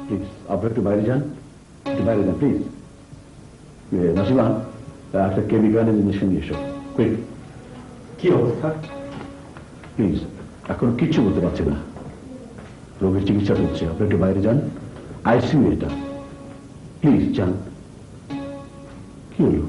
Please আপনারা একটু বাইরে যান, একটু বাইরে যান প্লিজ। নাসিমান, একটা কেমিক্যাল ইঞ্জেকশন নিয়ে এসো, কুইক। কি অবস্থা? প্লিজ, এখন কিচ্ছু বলতে পারছি না, রোগীর চিকিৎসা চলছে, আপনি একটু বাইরে যান, আইসিইউ এটা, প্লিজ যান। কি হলো?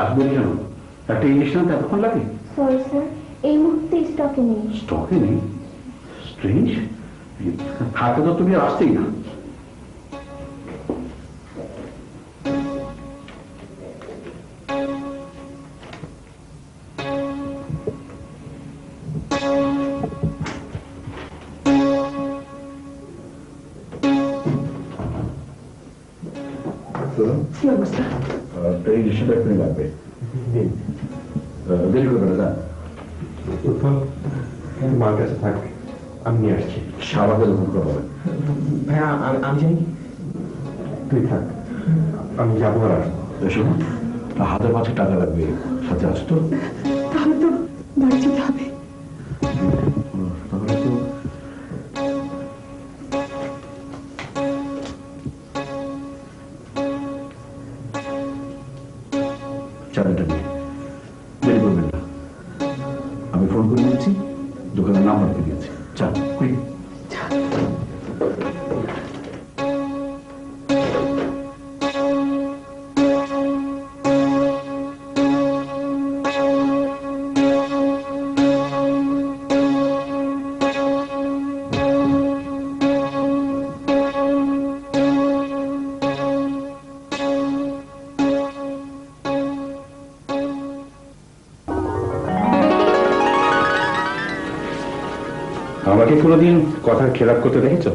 আসবেন কেন? একটা ইঞ্জেকশন এতক্ষণ লাগে? সরি স্যার, এই মুহূর্তে স্টকে নেই। স্টকে নেই? স্ট্রেঞ্জ, থাকে তো তুমি আসতেই না। কি অবস্থা? এই ইঞ্জেকশনটা এক্ষুনি লাগবে, দেরি করবে না। মার কাছে থাক, আমি নিয়ে আসছি। সাবাকে যখন করা হবে। ভাইয়া আমি জানি, তুই থাক, আমি যাবো আর আসবো। শোনো, হাতের পাশে টাকা লাগবে, সাথে আসো তো। তাহলে তো বাড়ি যেতে হবে। তাহলে তো চাবিটা নিয়ে দেরি করবেন না, আমি ফোন করে দিয়েছি, দোকানের নাম্বার দিয়ে দিয়েছি। চাল কুইক। আমাকে কোনোদিন কথার খেলাপ করতে দেখেছ?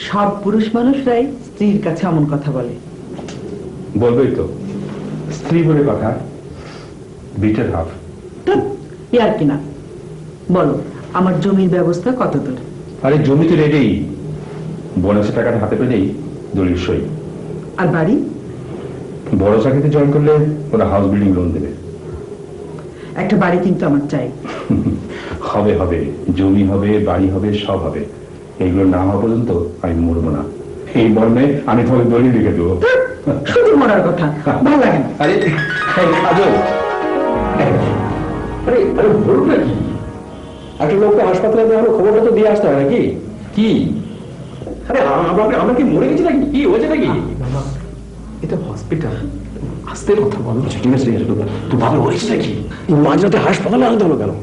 সব পুরুষ মানুষরাই স্ত্রীর কাছে এমন কথা বলে। বলবেই তো, স্ত্রী বলে কথা, বিটের হাফ। ইয়ার কিনা বলো, আমার জমির ব্যবস্থা কত দূর? আরে জমি তো রেডি, বোনাসের টাকাটা হাতে পেলেই দলিল সই। আর বাড়ি? বড় চাকরিতে জয়েন করলে ওরা হাউস বিল্ডিং লোন দেবে। একটা বাড়ি কিন্তু আমার চাই। হবে হবে, জমি হবে, বাড়ি হবে, সব হবে। এইগুলো না হওয়া পর্যন্ত আমি মরবো না। এই মর্মে আমি তোমাকে দলিল লিখে দেবো। শুধু মরার কথা, ভালো লাগে না। আরে কাজল, আরে আরে বলুন কি, একটা লোককে হাসপাতালে দেওয়া হলো, খবরটা তো দিয়ে আসতে হয় নাকি? কি আরে আমরা কি মরে গেছি নাকি? কি হয়েছে নাকি? এটা হসপিটাল, আস্তে কথা বলো। ঠিক আছে, তুই বাবার হয়েছে নাকি? মাঝরাতে হাসপাতালে আনতে হলো কেন?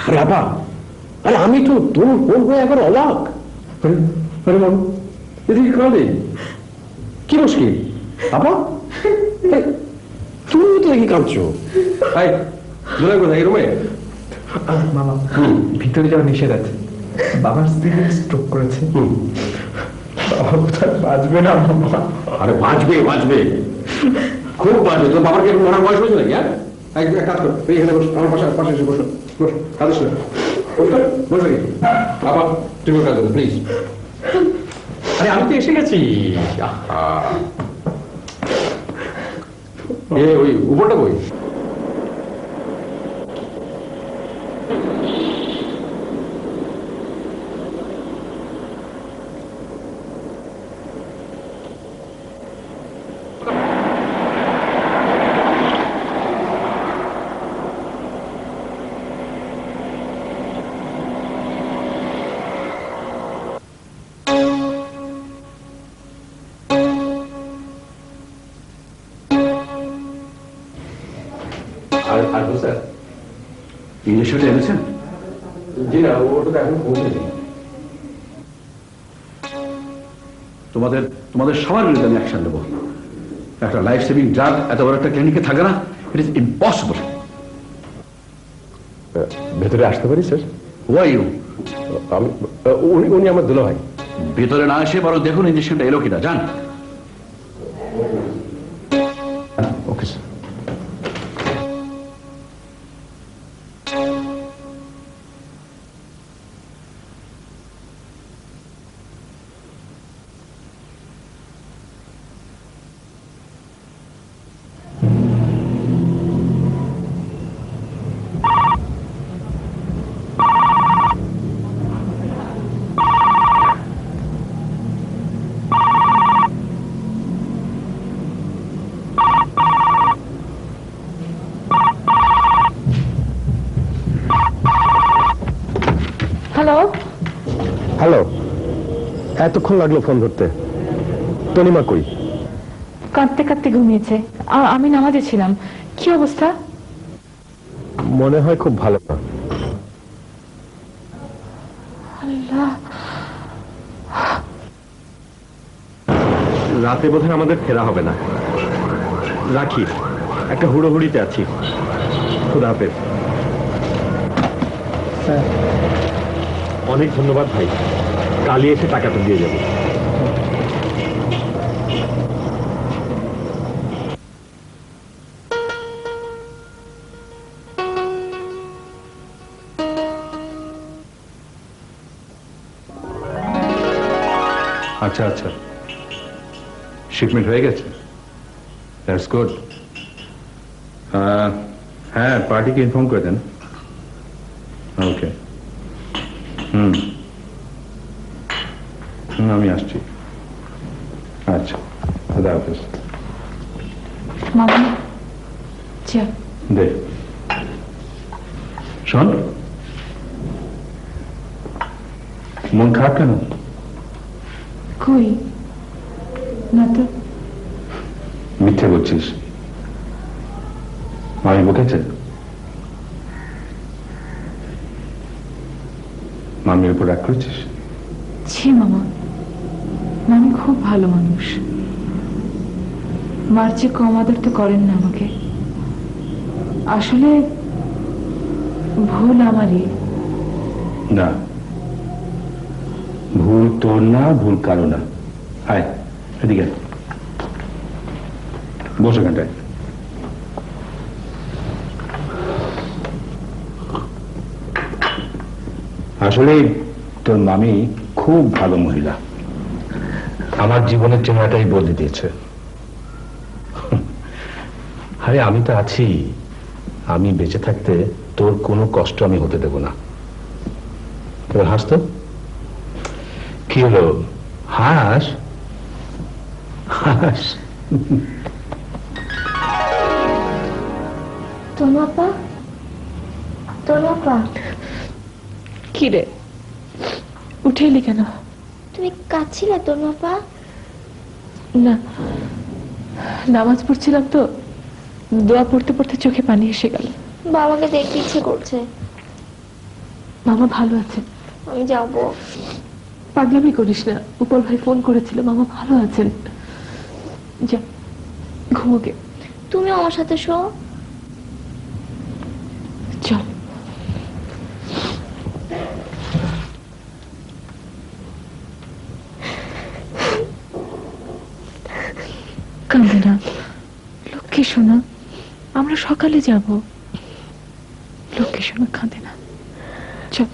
আরে আপা, আরে আমি তো তোর ফোন হয়ে একবার অবাক। আরে বাবু, এদিকে কাঁদে, কি মুশকিল? আপা তুমি তো দেখি কাঁদছো। কোথায় এই রুমে? মামা, ভিতরে যাওয়া নিষেধ আছে। বাবার স্ত্রী স্ট্রোক করেছে, বাবা কোথায় বাঁচবে না মামা। আরে বাঁচবে বাঁচবে, খুব বাঁচবে। তোর বাবার কি মরার বয়স হয়েছে নাকি? এক কাজ কর, এইখানে বস, আমার পাশে পাশে এসে বসো, বস, কাঁদিস না, বসবে কি? বাবা তুমি কাজ করো প্লিজ। আরে আমি তো এসে গেছি। ওই উপরটা বই। আসবো স্যার। ইঞ্জেকশনটা এনেছেন? জি না, ওটা তো এখন পৌঁছেনি। তোমাদের তোমাদের সবার বিরুদ্ধে আমি অ্যাকশন নেবো। একটা লাইফ সেভিং ড্রাগ এত বড় একটা ক্লিনিকে থাকে না, ইট ইজ ইম্পসিবল। ভেতরে আসতে পারি স্যার? Y you? আমি উনি আমার দুলা ভাই। ভিতরে না এসে বরং দেখুন ইঞ্জেকশনটা এলো কিনা, যান। Okay sir. হ্যালো, হ্যালো, এতক্ষণ লাগলো ফোন ধরতে? তনিমা কই? কাঁদতে কাঁদতে ঘুমিয়েছে। আমি নামাজে ছিলাম। কি অবস্থা? মনে হয় খুব ভালো না। আল্লাহ, রাতে বোধহয় আমাদের ফেরা হবে না। রাখি, একটা হুড়োহুড়িতে আছি। খুদা হাফেজ। অনেক ধন্যবাদ ভাই, কালই এসে টাকাটা দিয়ে যাবো। আচ্ছা আচ্ছা, শিপমেন্ট হয়ে গেছে, দ্যাটস গুড। হ্যাঁ, পার্টিকে ইনফর্ম করে দেন। ওকে, আমি আসছি। আচ্ছা, খুদা হাফেজ। মামা, চা দে। শোন, মন খারাপ কেন? কই না তো। মিথ্যে বলছিস? মামি বকেছে? মামির উপর রাগ করেছিস? ছি মামা, মামি খুব ভালো মানুষ। মার চেয়ে কম আদর তো করেন না আমাকে। আসলে ভুল আমারই। না, ভুল তোর না, ভুল কারো না। আয় এদিকে, বসে এখানটায়। আসলে তোর মামি খুব ভালো মহিলা, আমার জীবনের চেহারাটাই বদলে দিয়েছে। আরে আমি তো আছি, আমি বেঁচে থাকতে তোর কোনো কষ্ট আমি হতে দেব না। তোর হাস তো, কি হলো? হাস হাস। তোনাপা, তোনাপা, কি রে, উঠে এলি কেন? তুমি কাঁদছিলে তোনাপা? না, নামাজ পড়ছিলাম তো, দোয়া পড়তে পড়তে চোখে পানি এসে গেল। বাবাকে দেখতে ইচ্ছে করছে। মামা ভালো আছে। আমি যাবো। পাগলামি করিস না, উপর ভাই ফোন করেছিল, মামা ভালো আছেন। যা ঘুমোকে। তুমিও আমার সাথে শো। চল। কাঁদে না লক্ষ্মী সোনা, আমরা সকালে যাব। লক্ষ্মী সোনা কাঁদে না, চল।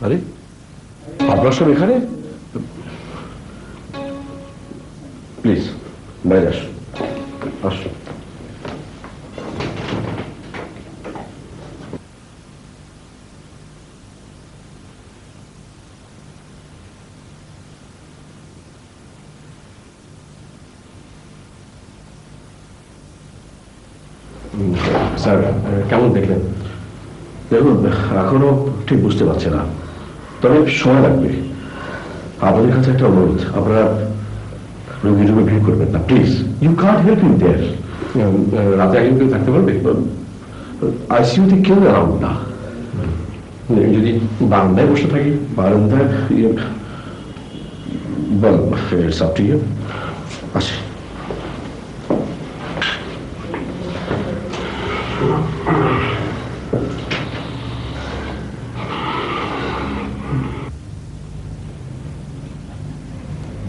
আরে আপনার সব এখানে? প্লিজ বাইরে আসুন, আসুন। স্যার কেমন দেখলেন? দেখুন এখনো ঠিক বুঝতে পারছে না, তবে সময় লাগবে। আপনাদের কাছে একটা অনুরোধ, আপনারা রোগী রুমে ভিড় করবেন না please. You can't help in there. রাতে একজন কেউ থাকতে পারবে? আইসিইউতে কেউ অ্যারাউন্ড না। যদি বারান্দায় বসে থাকি, বারান্দায় বল ইটস আপ টু ইউ। আসি।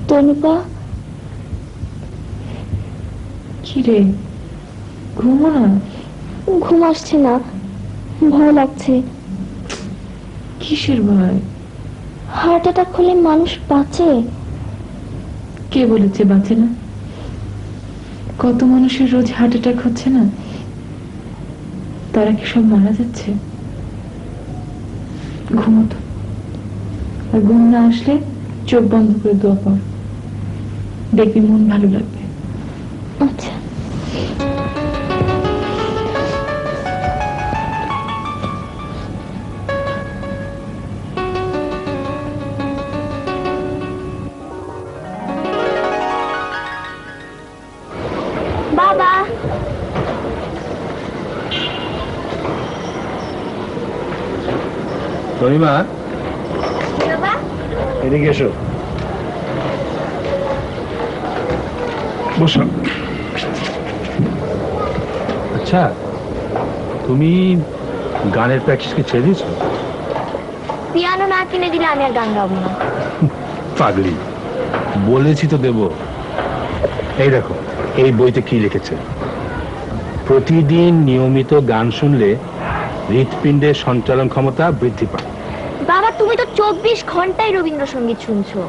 তনুপা, কি রে, ঘুমো না? ঘুম আসছে না, ভয় লাগছে। কিসের ভয়? হার্ট অ্যাটাক হলে মানুষ বাঁচে? কে বলেছে বাঁচে না? কত মানুষের রোজ হার্ট অ্যাটাক হচ্ছে না? তারা কি সব মারা যাচ্ছে? ঘুমোতো, আর ঘুম না আসলে চোখ বন্ধ করে দোয়া পড়, দেখবি মন ভালো লাগবে। আচ্ছা। বাবা, তনিমা, এদিকে এসো। বসো। আচ্ছা, তুমি গানের প্র্যাকটিস কি ছেড়ে দিয়েছো? পিয়ানো না কিনে দিলে আমি আর গান গাবো না। পাগলি, বলেছি তো দেব। এই দেখো, এই বইতে কি লিখেছে, প্রতিদিন নিয়মিত গান শুনলে হৃৎপিণ্ডের সঞ্চালন ক্ষমতা বৃদ্ধি পায়। বাবা, তুমি তো 24 ঘন্টাই রবীন্দ্রসঙ্গীত শুনছো।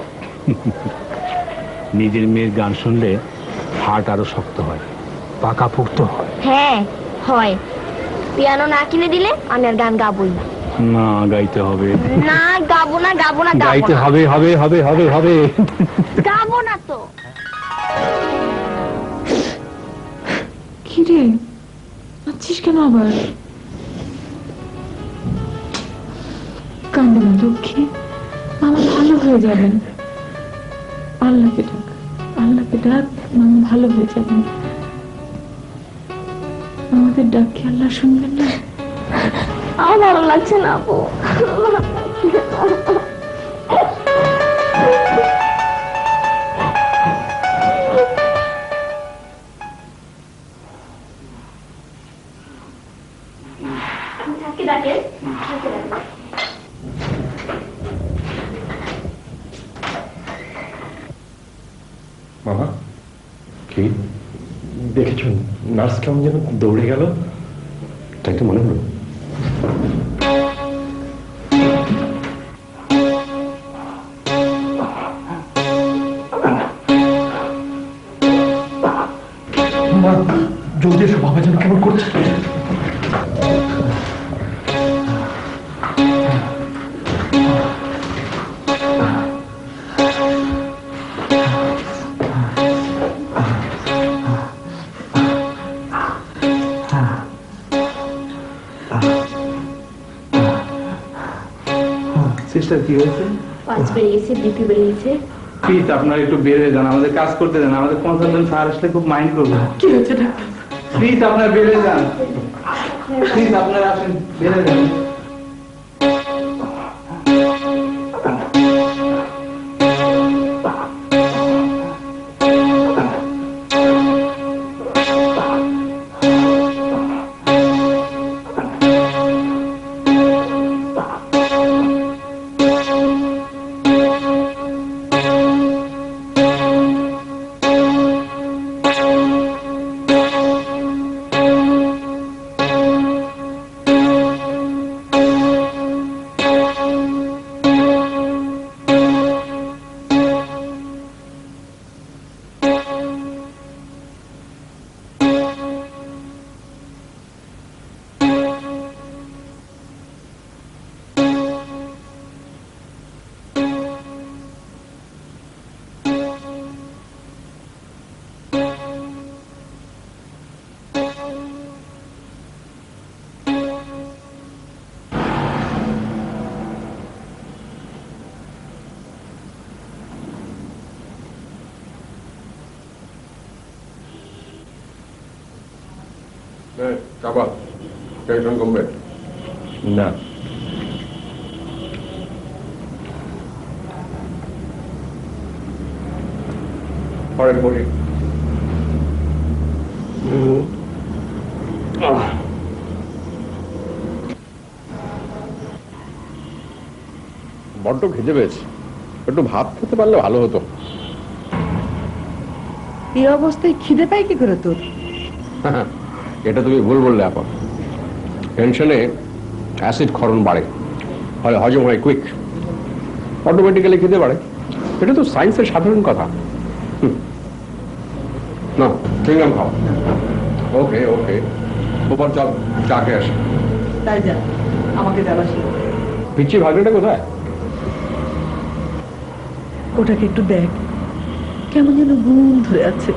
নিজের মেয়ের গান শুনলে হার্ট আরো শক্ত হয়, পাকাপোক্ত হয়। হ্যাঁ হয়। পিয়ানো না কিনে দিলে আমি আর গান গাবোই না। না, গাইতে হবে। না, গাবো না, গাবো না, গাবো গাইতে না। হবে, হবে হবে হবে হবে। গাবো না তো। কি রে, আছিস কেন আবার? কান্দে না লক্ষ্মী, মামা ভালো হয়ে যাবেন। আল্লাহকে ডাক, আল্লাহকে ডাক, মামা ভালো হয়ে যাবেন। আমাদের ডাক কি আল্লাহ শুনবেন না? আমার ভালো লাগছে না আপু। বাবা, কি দেখেছেন? নার্স কেমন যেন দৌড়ে গেল, তাই তো মনে হলো। জলদি এসো, বাবা যেন কেমন করছে। সিস্টার, কি হয়েছে? পাঁচ বেরিয়েছে, বিপি বেরিয়েছে। প্লিজ আপনারা একটু বের হয়ে যান, আমাদের কাজ করতে দেন। আমাদের কনসালটেন্ট স্যার আসলে খুব মাইন্ড করবে। কি হয়েছে ডাক্তার? প্লিজ আপনারা বের হয়ে যান, প্লিজ আপনারা আসেন, বের হয়ে যান। চাপা টেনশন কমবে না। পরের বলি বড্ড খেতে পেয়েছে, একটু ভাত খেতে পারলে ভালো হতো। এই অবস্থায় খিদে পাই কি করে তোর? এটা তুমি ভুল বললে আপা। টেনশনে অ্যাসিড ক্ষরণ বাড়ে, ফলে হজম হয় কুইক, অটোমেটিক্যালি খেতে পারে। এটা তো সায়েন্সের সাধারণ কথা। না চিংগাম খাও। ওকে ওকে, ওপর চল চা খেয়ে আসি। তাই যা, আমাকে যাবাসি। পিচ্ছি ভাগ্নেটা কোথায়? ওটাকে একটু দেখ, কেমন যেন ঘুম ধরে আছে।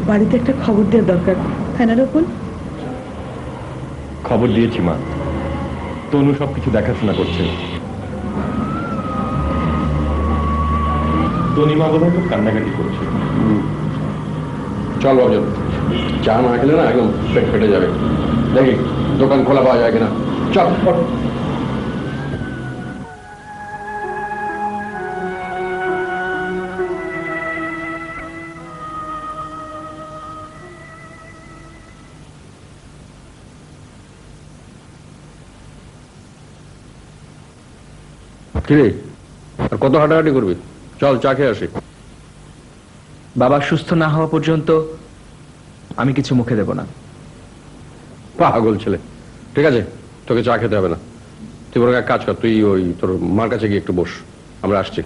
বাড়িতে একটা খবর দেওয়ার দরকার, তাই না রকুল? খবর দিয়েছি মা, তনু সবকিছু দেখাশোনা করছে। তনিমা বোধহয় খুব কান্নাকাটি করছে। চল বাবজন, চা না খেলে না একদম পেট ফেটে যাবে। দেখি দোকান খোলা পাওয়া যায় কিনা। চল। কিরে, আর কত হাঁটাহাঁটি করবি? চল চা খেয়ে আসি। বাবা সুস্থ না হওয়া পর্যন্ত আমি কিছু মুখে দেব না। পাগল ছেলে। ঠিক আছে, তোকে চা খেতে হবে না। তুই বরং এক কাজ কর, তুই ওই তোর মার কাছে গিয়ে একটু বস, আমরা আসছি।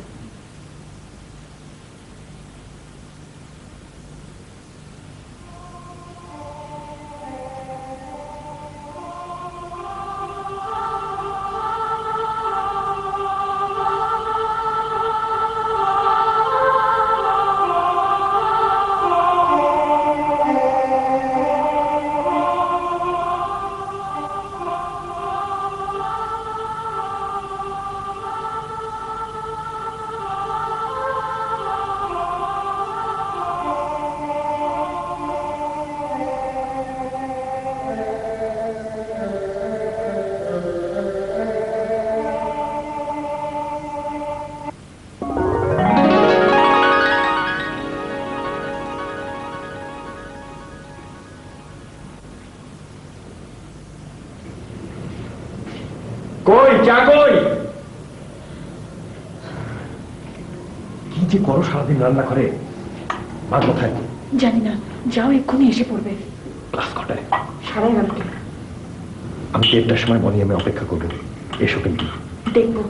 কই চা কই? কি যে করো সারাদিন রান্না করে? মা কোথায়? জানি না, যাও এক্ষুনি এসে পড়বে। ক্লাস কটায়? 11:30। আমি 1:30টার সময় মনে আমি অপেক্ষা করবো, এসো কিন্তু। দেখবো।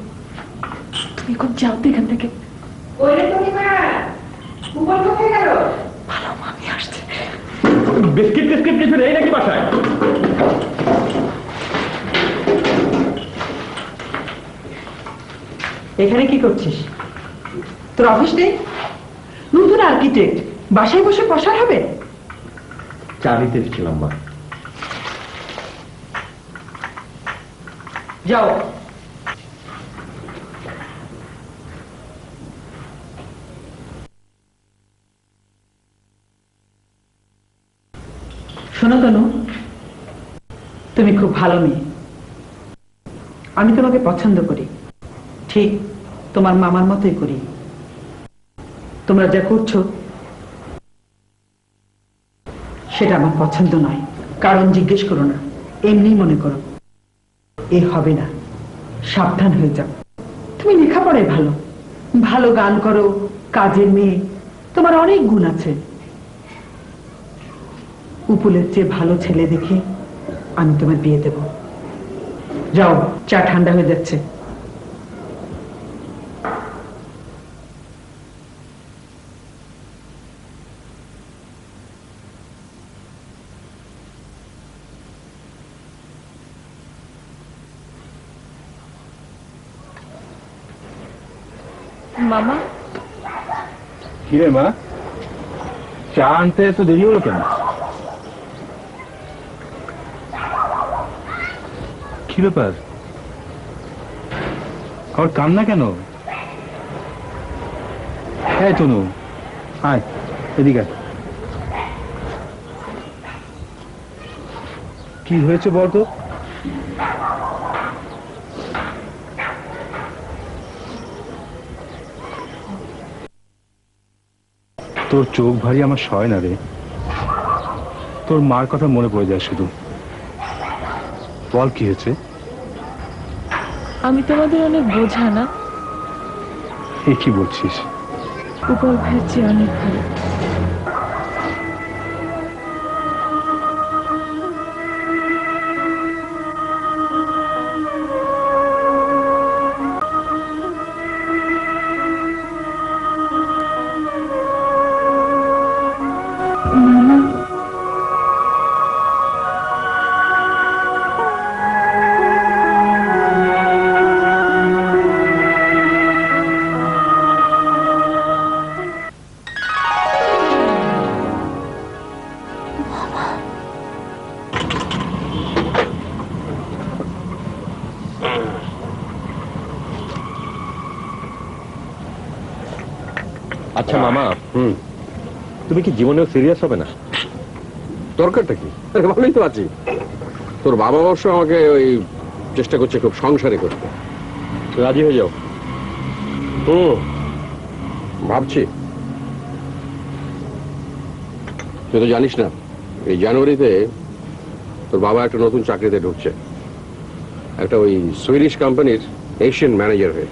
তুমি খুব যাও তো এখান থেকে। ভালো মা, আমি আসছি। বিস্কিট টিস্কিট কিছু নেই নাকি বাসায়? এখানে কি করছিস? তোর অফিস নেই? নতুন আর্কিটেক্ট, বাসায় বসে পসার হবে? চা নিতে এসেছিলাম মা। যাও। শোনো তনু, তুমি খুব ভালো মেয়ে, আমি তোমাকে পছন্দ করি, ঠিক তোমার মামার মতোই করি। তোমরা যা করছো সেটা আমার পছন্দ নয়। কারণ জিজ্ঞেস করো না, এমনি মনে করো। এ হবে না, সাবধান হয়ে যাও। তুমি লেখাপড়ায় ভালো, ভালো গান করো, কাজের মেয়ে, তোমার অনেক গুণ আছে। উপুলের চেয়ে ভালো ছেলে দেখে আমি তোমার বিয়ে দেব। যাও, চা ঠান্ডা হয়ে যাচ্ছে। মামা, কিরে মা, চা আনতে এত দেরি হলো কেন? কি ব্যাপার, আর কান্না কেন? হ্যাঁ তনু, আয় এদিকে। কি হয়েছে বলতো? তোর চোখ ভারী আমার সয় না রে, তোর মার কথা মনে পড়ে যায় শুধু। বল কি হয়েছে? আমি তোমাদের অনেক বোঝা না? এ কি বলছিস? উপর ভাইয়ের চেয়ে অনেক ভালো। আচ্ছা মামা, তুমি কি জীবনেও সিরিয়াস হবে না? দরকারটা কি? ভালোই তো আছি। তোর বাবা অবশ্য আমাকে ওই চেষ্টা করছে খুব সংসারে করতে। রাজি হয়ে যাও। ভাবছি। তুই তো জানিস না, এই জানুয়ারিতে তোর বাবা একটা নতুন চাকরিতে ঢুকছে, একটা ওই সুইডিশ কোম্পানির এশিয়ান ম্যানেজার হয়ে।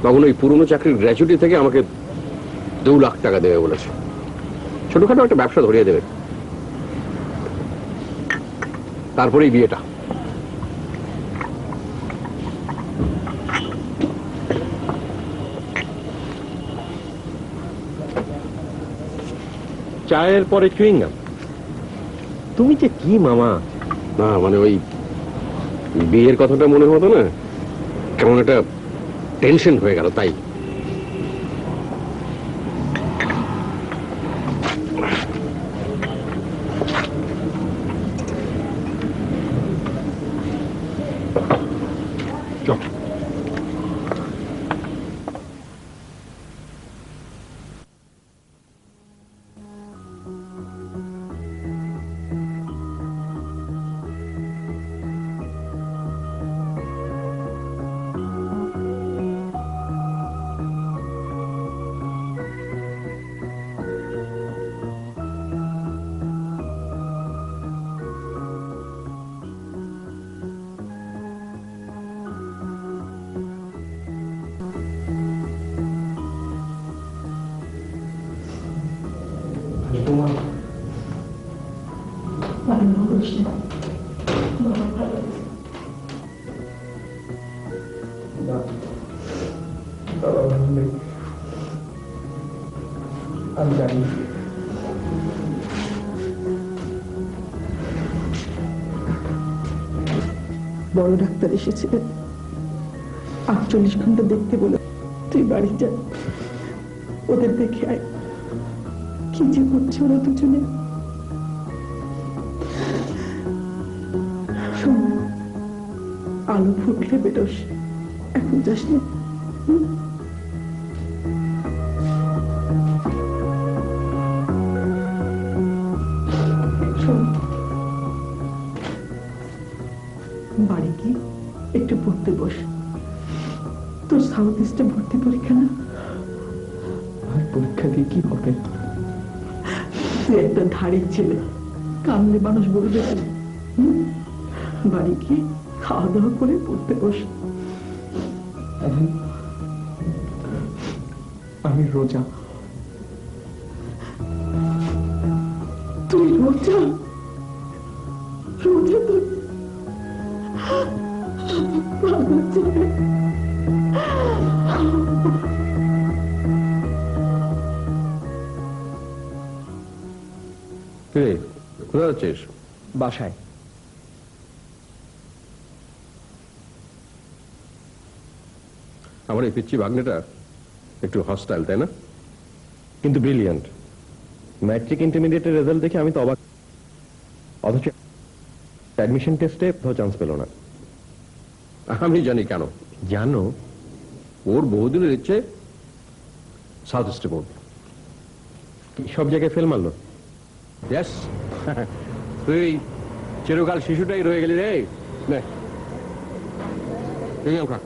তখন ওই পুরনো চাকরির গ্র্যাচুইটি থেকে আমাকে 2 লাখ টাকা দেবে বলেছে। ছোটখাটো একটা ব্যবসা ধরিয়ে দেবে, তারপরেই বিয়েটা। চায়ের পরে চুইংগাম? তুমি যে কি মামা! না মানে ওই বিয়ের কথাটা মনে হতো না, কেমন একটা টেনশন হয়ে গেল, তাই। আমি জানি বড় ডাক্তার এসেছিলেন 48 ঘন্টা দেখতে বলে। তুই বাড়ি যা, ওদের দেখে আয় কি যে করছে ওরা দুজনে। শোন, আলো ফুটলে বেরোস, এখন যাস না। বাড়ি গিয়ে একটু পড়তে বস। তোর সাউথ ইস্টে ভর্তি পরীক্ষা না? ভাই পরীক্ষা দিয়ে কি হবে? তুই একটা ধাড়ি ছেলে, কামলে মানুষ বলবে। বাড়ি গিয়ে খাওয়া দাওয়া করে পড়তে বস। আমি রোজা। তুই রোজা? রোজা তো কোথায় যাচ্ছিস? বাসায়। আমার এই পিচ্ছি ভাগ্নেটা একটু হস্টাইল, তাই না? কিন্তু ব্রিলিয়ান্ট। ম্যাট্রিক ইন্টারমিডিয়েটের রেজাল্ট দেখে আমি তো অবাক, অথচ অ্যাডমিশন টেস্টে চান্স পেল না। আমি জানি কেন। জানো? ওর বহুদিনের ইচ্ছে সাউথ ইস্টে পড়বে। সব জায়গায় ফেল মারলো। Yes, তুই চিরকাল শিশুটাই রয়ে গেলি রে। নে খা।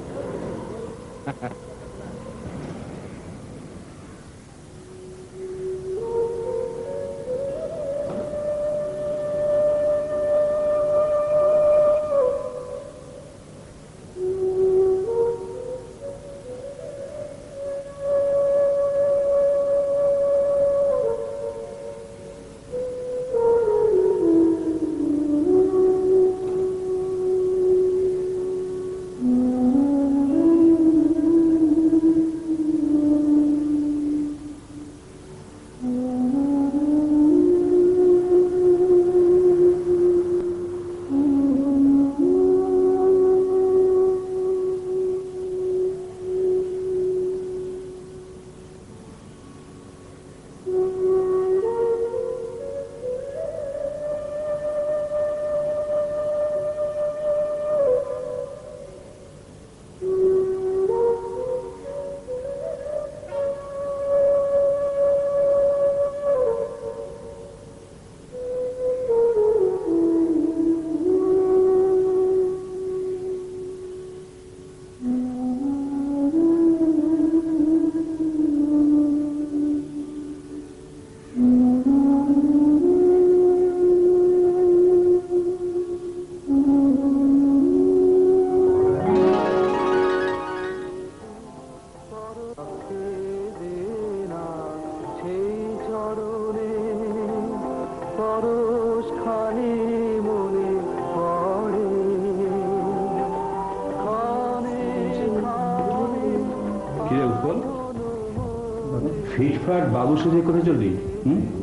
ফিটফাট বাবু সুজে করে চলবি?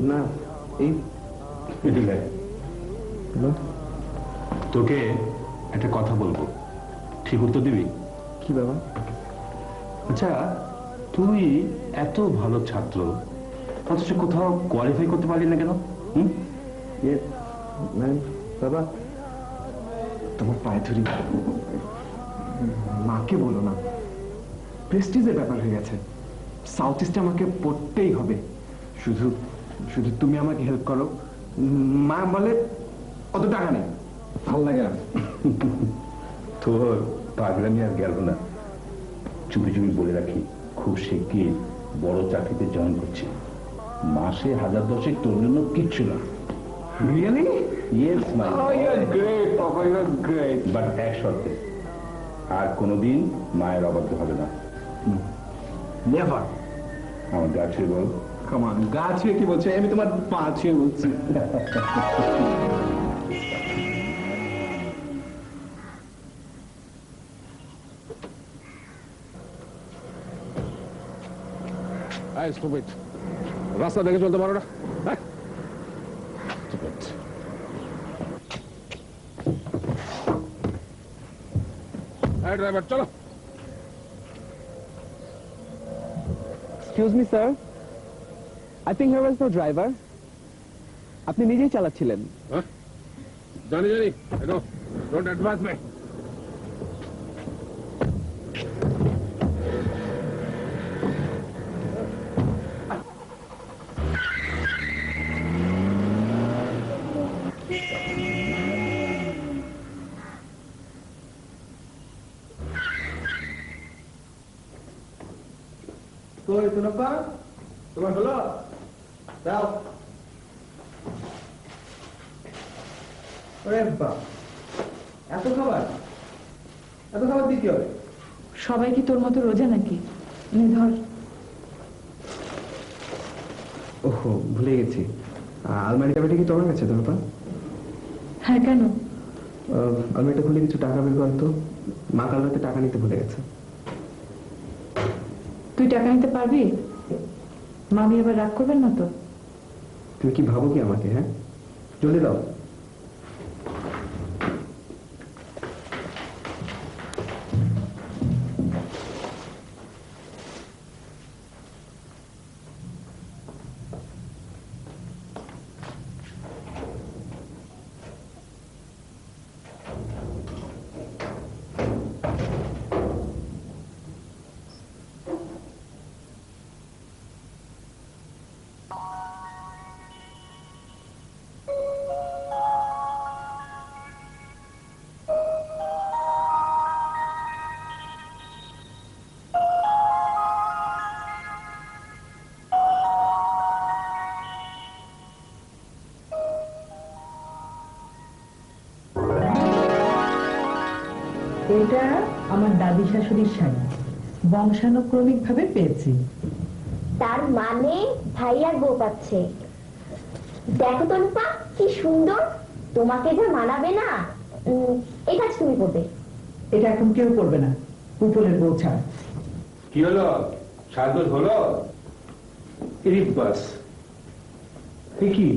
না, এই তোকে একটা কথা বলবো, ঠিক উত্তর দিবি? কি বাবা? আচ্ছা, তুই এত ভালো ছাত্র অথচ কোথাও কোয়ালিফাই করতে পারলি না কেন? বাবা তোমার পায়ে ধরি, মাকে বলো না, প্রেস্টিজের ব্যাপার হয়ে গেছে। সাউথ ইস্টে আমাকে পড়তেই হবে, শুধু শুধু তুমি আমাকে হেল্প করো। মা বলে অত টাকা নেই, ভাল লাগে না। তোর পাগলামি আর গেল না। চুপি চুপি বলে রাখি, খুব শিগগির বড় চাকরিতে জয়েন করছি, মাসে 1000-10 তোর জন্য কিচ্ছু না। রিয়েলি? ইয়েস মাই গ্রেট বাবা, ইউ আর গ্রেট। বাট এক শর্তে, আর কোনোদিন মায়ের অবাধ্য হবে না। নেভার। আমার গা ছুঁয়ে বল। কামান, গা ছুঁয়ে কি বলছে? আমি তোমার পা ছুঁয়ে বলছি। রাস্তা দেখে চলতে পারো না? ড্রাইভার চলো। Excuse me sir, I think here was no driver. আপনি নিজেই চালাচ্ছিলেন? জানি জানি, ডোন্ট অ্যাডভান্স মি। তোমার হলো? দাও। এত খাবার, এত খাবার দিয়ে কি হবে? সবাই কি তোর মতো রোজা নাকি? নে ধর। ওহো, ভুলে গেছি, আলমারি চাবিটা কি তোমার কাছে? তোমার? হ্যাঁ, কেন? আলমারিটা খুলে কিছু টাকা বের করো তো, মা কাল রাতে টাকা নিতে ভুলে গেছে। তুই টাকা নিতে পারবি? মামি আবার রাগ করবেন না তো? তুমি কি ভাবো কি আমাকে? হ্যাঁ, জলদি দাও। এটা আমার দাদি শাশুড়ির শাড়ি, বংশানুক্রমিক ভাবে পেয়েছি। তার মানে ভাইয়ার বউ পাচ্ছে। দেখো তো রূপা কি সুন্দর, তোমাকে যা মানাবে না। এটা তুমি পড়বে। এটা এখন কেউ করবে না, উপরের বউ ছাড়া। কি হলো, সাজগোজ হলো? বাস কি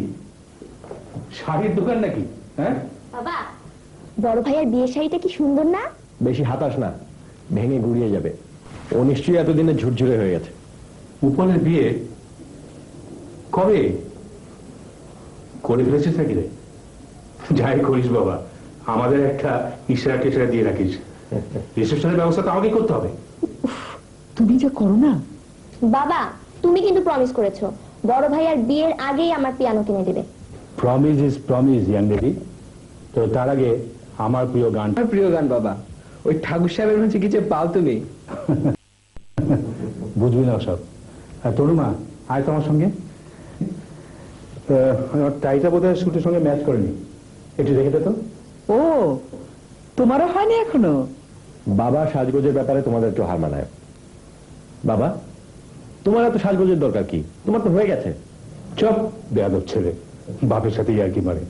শাড়ির দোকান নাকি? হ্যাঁ বাবা, বড় ভাইয়ার বিয়ের শাড়িটা কি সুন্দর না? বেশি হাতাস না, ভেঙে গুড়িয়ে যাবে। ও নিশ্চয়ই এতদিনে ঝুরঝুরে হয়ে গেছে। উপনের বিয়ে কবে করে ফেলেছিস নাকি রে? যাই করিস বাবা, আমাদের একটা ইশারা টিশারা দিয়ে রাখিস। রিসেপশনের ব্যবস্থা তো আমাকে করতে হবে। তুমি যা করো না। বাবা, তুমি কিন্তু প্রমিস করেছো বড় ভাইয়ার বিয়ের আগেই আমার পিয়ানো কিনে দেবে। Promise is promise young lady. তো তার আগে আমার প্রিয় গান। প্রিয় গান বাবা, ওই ঠাকুর সাহেবের হচ্ছে কি যে পাও তুমি। বুঝবি না সব। তরুমা, আয় তোমার সঙ্গে। টাইটা বোধহয় শুটের সঙ্গে ম্যাচ করেনি, একটু দেখে তো। ও, তোমারও হয়নি এখনো? বাবা সাজগোজের ব্যাপারে তোমাদের একটু হার মানায়। বাবা, তোমার এত সাজগোজের দরকার কি? তোমার তো হয়ে গেছে। চপ বেয়াদব ছেলে, বাপের সাথে ইয়ার্কি মারে।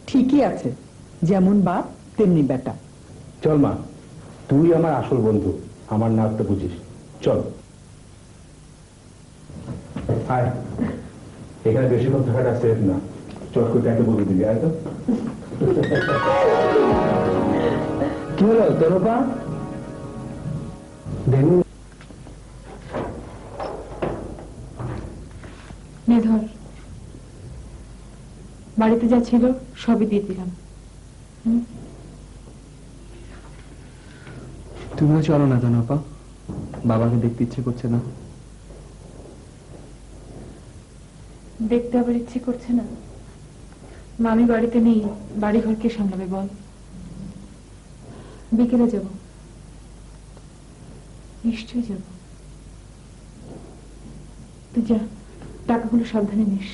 ঠিকই আছে, যেমন বাপ তেমনি বেটা। চল মা, তুই আমার আসল বন্ধু, আমার নাকটা বুঝিস। চল আয়, এখানে বেশিক্ষণ থাকাটা সেফ না। চট করে একটা বলে দিবি। আয় তো। কি হলো তরুপা? নে ধর, বাড়িতে যা ছিল সবই দিয়ে দিলাম। তুমিও চলো না তনুপা, বাবাকে দেখতে ইচ্ছে করছে না। দেখতে আবার ইচ্ছে করছে না? মামি বাড়িতে নেই, বাড়ি ঘর কে সামলাবে বল? বিকেলে যাব, নিশ্চয়ই যাব। তুই যা, টাকাগুলো সাবধানে নিস।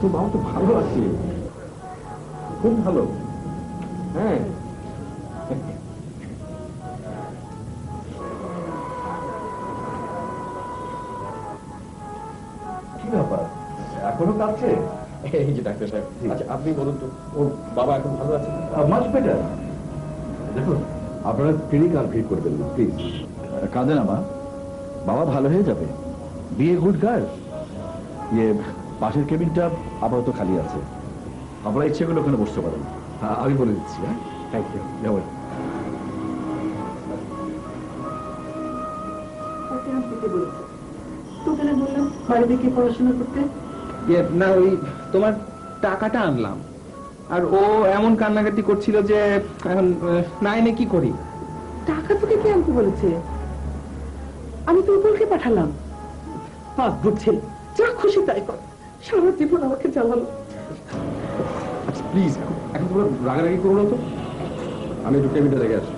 তোর বাবা তো ভালো আছে, খুব ভালো। হ্যাঁ, কি ব্যাপার, এখনো কাঁদছে? এই যে ডাক্তার সাহেব, আচ্ছা আপনি বলুন তো, ওর বাবা এখন ভালো আছে? Much better. দেখুন, আপনারা ক্লিনিক্যাল ফিল করবেন না প্লিজ। কাঁদে না মা, বাবা ভালো হয়ে যাবে। বিয়ে গুড গার্ল। ইয়ে, পাশের কেবিনটা আপাতত খালি আছে, আপনারা ইচ্ছে করলে ওখানে বসতে পারেন। আমি বলে দিচ্ছি। হ্যাঁ, থ্যাংক ইউ। যেমন তোকে না বললাম বাড়িতে কি পড়াশোনা করতে? না, ওই তোমার টাকাটা আনলাম, আর ও এমন কান্নাকাটি করছিল যে এখন না এনে কি করি। টাকা তোকে কে আনতে বলেছে? আমি তো উপরকে পাঠালাম। অদ্ভুত ছেলে, যা খুশি তাই কর, সারা জীবন আমাকে জ্বালালো। প্লিজ এখন তোমরা রাগারাগি করো না তো, আমি একটু কেবিনটা দেখে আসি।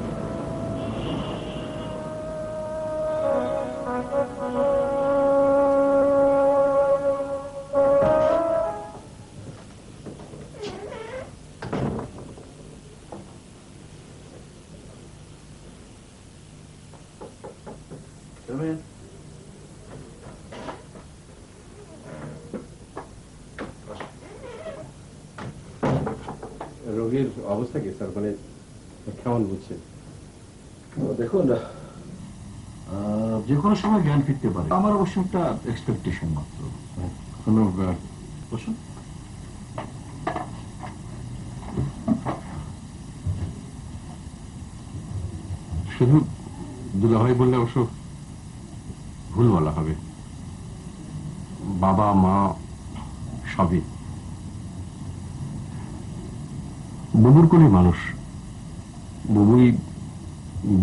রোগীর অবস্থা কি স্যার, মানে কেমন বুঝছেন? দেখুন, যে কোনো সময় জ্ঞান ফিরতে পারে, আমার অবশ্য একটা এক্সপেকটেশন মাত্র। কোনো বসুন। শুধু দুলাভাই বললে অবশ্য ভুল বলা হবে, বাবা মা সবই। বুবুর কোলে মানুষ, বুবুই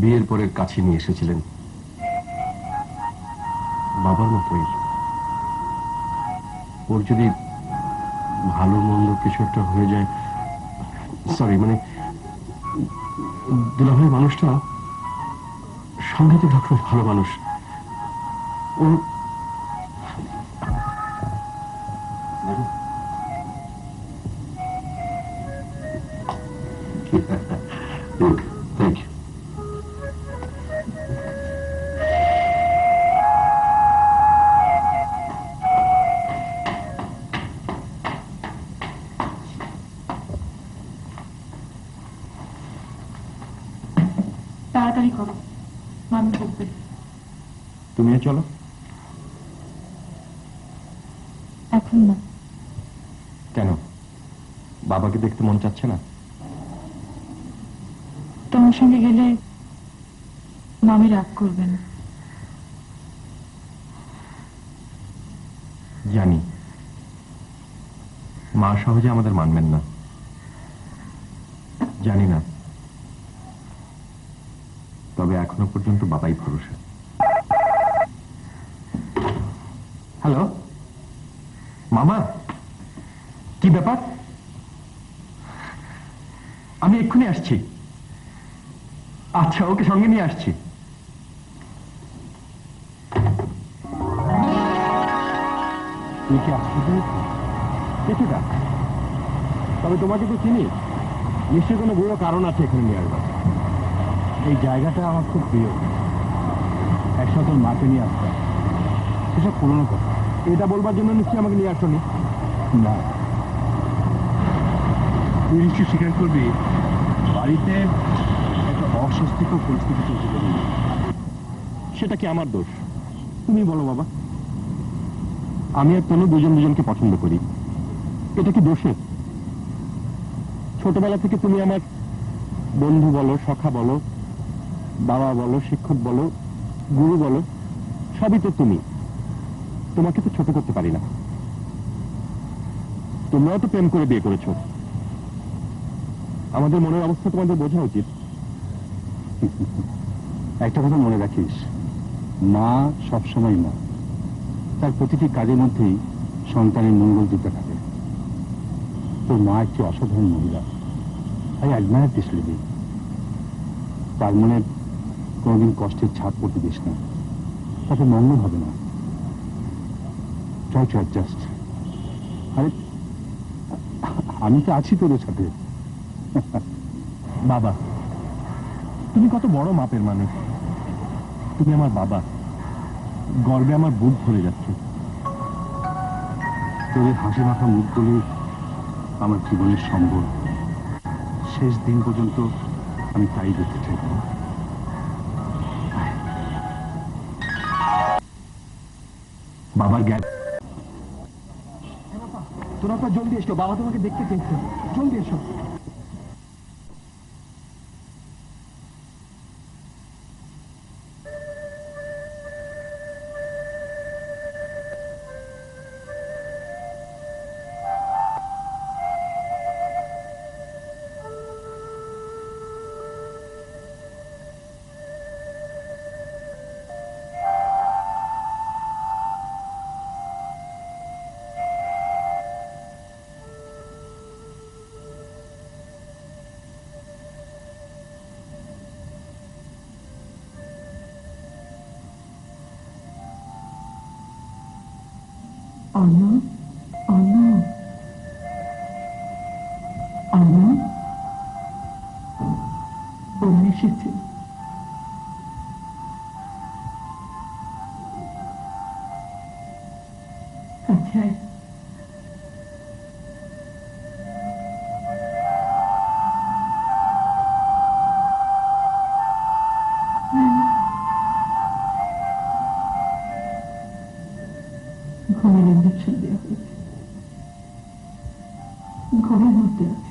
বিয়ের পরে কাছে নিয়ে এসেছিলেন, বাবার মতোই। ওর যদি ভালো মন্দ কিছু একটা হয়ে যায়, সরি মানে দুলাভাই মানুষটা সাংঘাতিক রকমের ভালো মানুষ। ও থ্যাংক ইউ। তাড়াতাড়ি করো, মামি বকবে। তুমিও চলো। এখন না। কেন, বাবাকে দেখতে মন চাচ্ছে না? তোমার সঙ্গে গেলে মামি রাগ করবে না। জানি মা সহজে আমাদের মানবেন না, জানি না, তবে এখনো পর্যন্ত বাবাই ভরসা। হ্যালো মামা, কি ব্যাপার? আমি এক্ষুনি আসছি। আচ্ছা, ওকে সঙ্গে নিয়ে আসছি। তুই কি আসছিস? কিছুটা, তবে তোমাকে তো চিনি, নিশ্চয়ই কোনো বড় কারণ আছে এখানে নিয়ে আসবার। এই জায়গাটা আমার খুব প্রিয়, একসাথে মাকে নিয়ে আসতাম। সেসব পুরোনো কথা, এটা বলবার জন্য নিশ্চয়ই আমাকে নিয়ে আসনি। না, তুই নিশ্চয়ই স্বীকার করবি বাড়িতে একটা অস্বস্তিকর পরিস্থিতি চলছিল। সেটা কি আমার দোষ? তুমি বলো বাবা। আমি আর কোনো দুজন দুজনকে পছন্দ করি, এটা কি দোষের? ছোটবেলা থেকে তুমি আমার বন্ধু বলো, সখা বলো, বাবা বলো, শিক্ষক বলো, গুরু বলো, সবই তো তুমি। তোমাকে তো ছোট করতে পারি না। তোমরাও তো প্রেম করে বিয়ে করেছো, আমাদের মনের অবস্থা তোমাদের বোঝা উচিত। একটা কথা মনে রাখিস, মা সবসময় মা, তার প্রতিটি কাজের মধ্যেই সন্তানের মঙ্গল দিতে থাকে। তোর মা একটি অসাধারণ মহিলা, আই অ্যাডমায়ার দিস লেডি। তার মনে কোনোদিন কষ্টের ছাপ পড়তে দিস না, তাতে মঙ্গল হবে না। Try to adjust. আরে আমি তো আছি তোদের সাথে। বাবা, তুমি কত বড় মাপের মানুষ। তুমি আমার বাবা, গর্বে আমার বুক ভরে যাচ্ছে। তোদের হাসি মাখা মুখগুলি আমার জীবনের সম্বল। শেষ দিন পর্যন্ত আমি তাই দেখতে চাই। বাবার জ্ঞান। তোরা তো জলদি এসো, বাবা তোমাকে দেখতে চেয়েছে, জলদি এসো। অনু, অনু, অনু, অনু এসেছে। আচ্ছা, ইঞ্জেকশন দেওয়া হয়েছে, ঘরের মধ্যে আছে।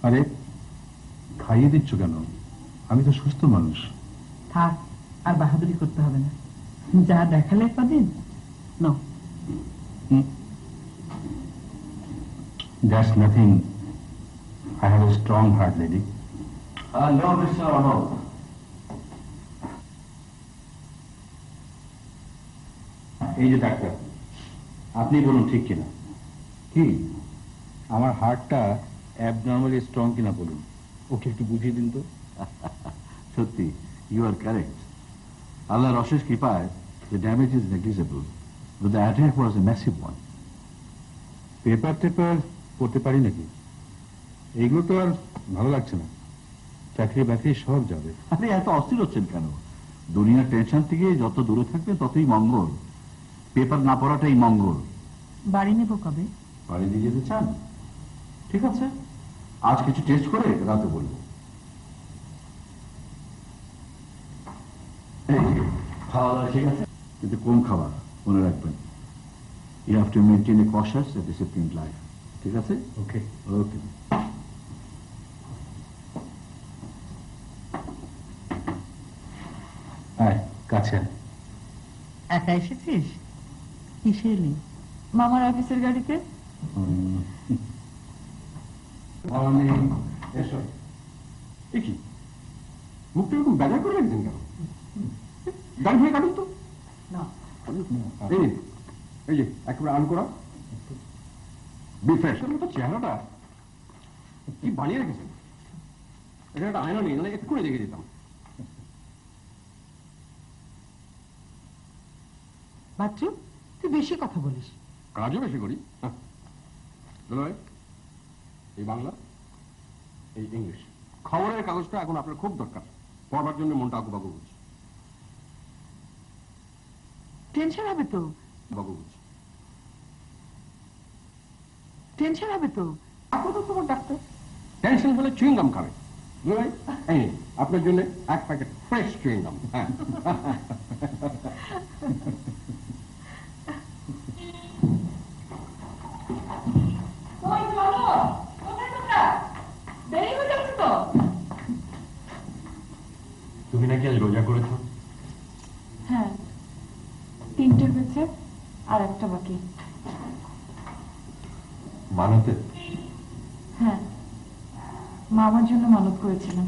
আরে খাইয়ে দিচ্ছ কেন? আমি তো সুস্থ মানুষ। থাক, আর বাহাদুরি করতে হবে না, যা দেখালে কদিন no. That's nothing. I have a strong heart, lady. No, Mr. Arnold. এই যে ডাক্তার, আপনি বলুন ঠিক কিনা। কি আমার হার্টটা অ্যাবনর্মালি স্ট্রং কিনা বলুন, ওকে একটু বুঝিয়ে দিন তো। সত্যি, ইউ আর কারেক্ট। আল্লাহর অশেষ কৃপায় the damage is negligible, but the attack was a massive one. Paper টেপার পড়তে পারি নাকি? এইগুলো তো আর ভালো লাগছে না, চাকরি বাকরি সব যাবে। আরে এত অস্থির হচ্ছেন কেন? দুনিয়ার টেনশন থেকে যত দূরে থাকবে ততই মঙ্গল। পেপার না পড়াটাই মঙ্গল। বাড়ি নেব কবে? বাড়ি দিয়ে যেতে চান? ঠিক আছে, আজ কিছু টেস্ট করে রাতে বলবো। খাওয়া দাওয়া ঠিক আছে, কিন্তু কম খাবার মনে রাখবেন। You have to maintain a conscious a disciplined life. ঠিক আছে? ওকে ওকে। আয় কাছে আয়। একা এসেছিস? কিসে এলি? মামার অফিসের গাড়িতে। এসো। এ কি মুখটা এরকম বেজার করে রাখছেন কেন? গাড়ি ভেঙে কাটুন তো। না, এই নিন, এই যে একেবারে আন করা বিফ্রেশের মতো চেহারাটা কি বানিয়ে রেখেছেন। এটা একটা আয়না নেই, এক্ষুনি দেখে দিতাম। বাচ্চু, তুই বেশি কথা বলিস। কাজও বেশি করি। ভাই, এই বাংলা, এই ইংলিশ খবরের কাগজটা এখন আপনার খুব দরকার, পড়বার জন্য মনটা আগুবাগু বুঝছে। টেনশন হবে তো, বাগু বুঝছে, টেনশন হবে তো। আপাতত তোমার ডাক্তার টেনশন হলে চুইংগাম খাবে। ভাই, এই নিন, আপনার জন্য এক প্যাকেট ফ্রেশ চুইংগাম। হ্যাঁ, তুমি নাকি আজ রোজা করেছ? হ্যাঁ, 3টে হয়েছে আর একটা বাকি। মানতে? হ্যাঁ, মামার জন্য মানত করেছিলাম।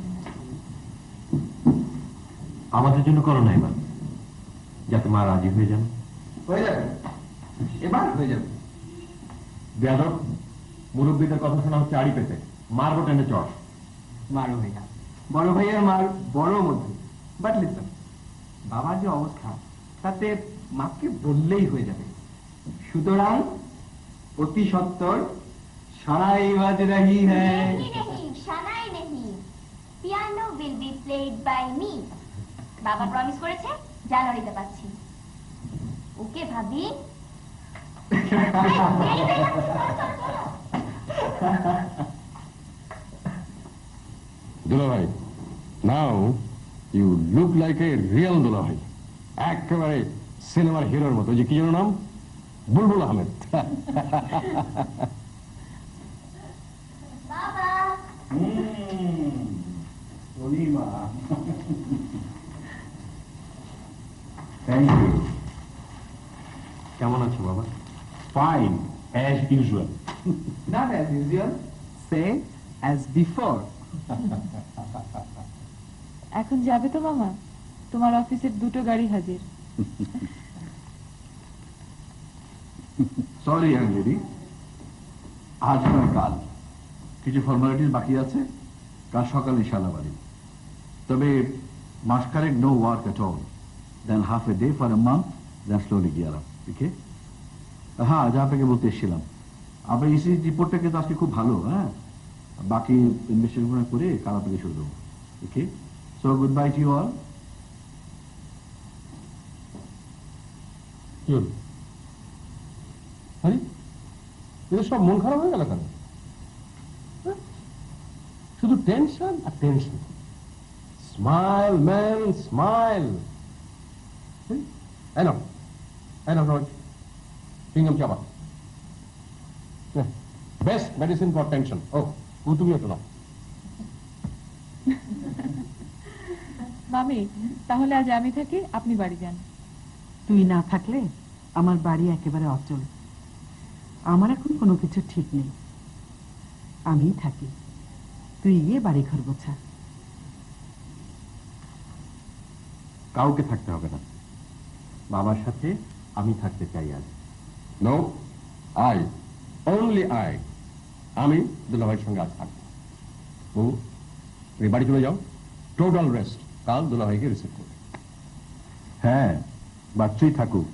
আমাদের জন্য করো না এবার, যাতে মা রাজি হয়ে যান। হয়ে যাবে, এবার হয়ে যাবে। বেয়াদব, মুরব্বীদের কথা শোনা হচ্ছে আড়ি পেতে, মারবো টেনে চর। মারো ভাইয়া, বড় ভাইয়ার মার বড় মধু। বাট লিসন, বাবার যে অবস্থা তাতে মাকে বললেই হয়ে যাবে। সুতরাং অতি সত্বর সানাই বাজ রহি হ্যায়। नहीं, शनाई नहीं, piano will be played by me. বাবা প্রমিস করেছে জানুয়ারিতে পাচ্ছি। ওকে ভাবি। দুলা ভাই, now you look like a real দুলা ভাই, একেবারে সিনেমার হিরোর মতো। যে কি যেন নাম, বুলবুল আহমেদ। বাবা থ্যাংক ইউ। কেমন আছো বাবা? Fine, as usual. Not as usual, same as before. এখন যাবে তো মামা? তোমার অফিসের 2টো গাড়ি হাজির। সরি ইয়াং লেডি, আজ নয় কাল কিছু ফর্মালিটিস বাকি আছে, কাল সকালে ইনশাআল্লাহ বাড়ি। তবে মাসখানেক no work at all, then half a day for a month, then slowly gear up. Okay? হ্যাঁ, যা আপনাকে বলতে এসেছিলাম, আপনার ইসি রিপোর্টটা কিন্তু আজকে খুব ভালো। হ্যাঁ, বাকি ইনভেস্টিগেশন করে কাল আপনাকে শুরু দেবো। Okay, so goodbye to you all. কি হলো? আরে এদের সব মন খারাপ হয়ে গেল কেন? শুধু টেনশন আর টেনশন। Smile man, smile. চাপা, বেস্ট মেডিসিন ফর টেনশন। ও তুমি একটু নাও। মামি, তাহলে আজ আমি থাকি, আপনি বাড়ি যান। তুই না থাকলে আমার বাড়ি একেবারে অচল। আমার এখন কোনো কিছু ঠিক নেই, আমিই থাকি, তুই গিয়ে বাড়ি ঘর গোছা। কাউকে থাকতে হবে না, বাবার সাথে আমি থাকতে চাই আজ। No, I, only I. আমি দুলাভাইয়ের সঙ্গে আজ থাকবো। বাবু, তুমি বাড়ি চলে যাও, টোটাল রেস্ট। কাল দুলাভাইকে রিসিভ করবে। হ্যাঁ, বাচ্চাই থাকুক,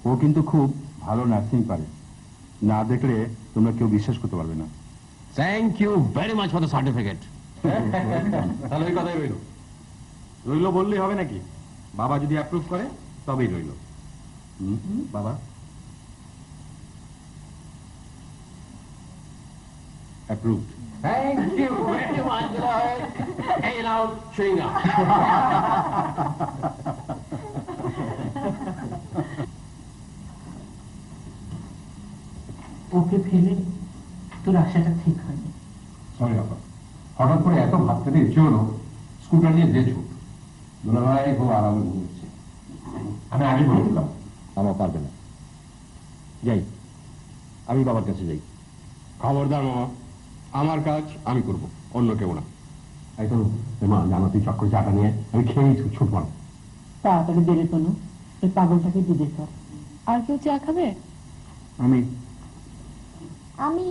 ও কিন্তু খুব ভালো নার্সিং পারে, না দেখলে তোমরা কেউ বিশ্বাস করতে পারবে না। Thank you very much for the certificate. তাহলে ওই কথাই রইল। রইল বললেই হবে নাকি? বাবা যদি অ্যাপ্রুভ করে তবেই রইল। বাবা approved. Thank you very much. এই নাও চুইং গাম। ওকে ফেলে তোর আশাটা ঠিক হয়নি। সরি বাবা, হঠাৎ করে এত ভাবতে দিয়ে ইচ্ছে হলো স্কুটার নিয়ে যে ছুট। দুলাভাই খুব আরামে ঘুমোচ্ছে। আমি আগে বলেছিলাম আমার পারবে না। যাই, আমি বাবার কাছে যাই। খবরদার মামা, আমার কাজ আমি করব, অন্য কেউ না। এই তো মা, জানো তুই চক্কর চাটা নিয়ে আমি খেয়েই ছুটব। তাড়াতাড়ি দেরি কোনো, এই পাগলটাকে বিদে কর। আর কেউ চা খাবে? আমি আমি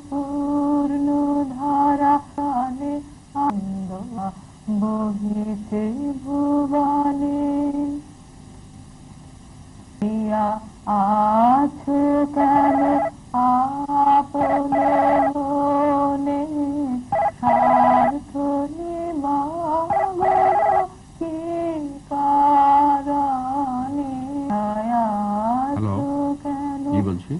পূর্ণ ধারা আনন্দ বহিতে ভুবনে আছো কেন আপনে মনে স্বার্থ নিবারণ কি কারণে আছো কেন কি বলছি?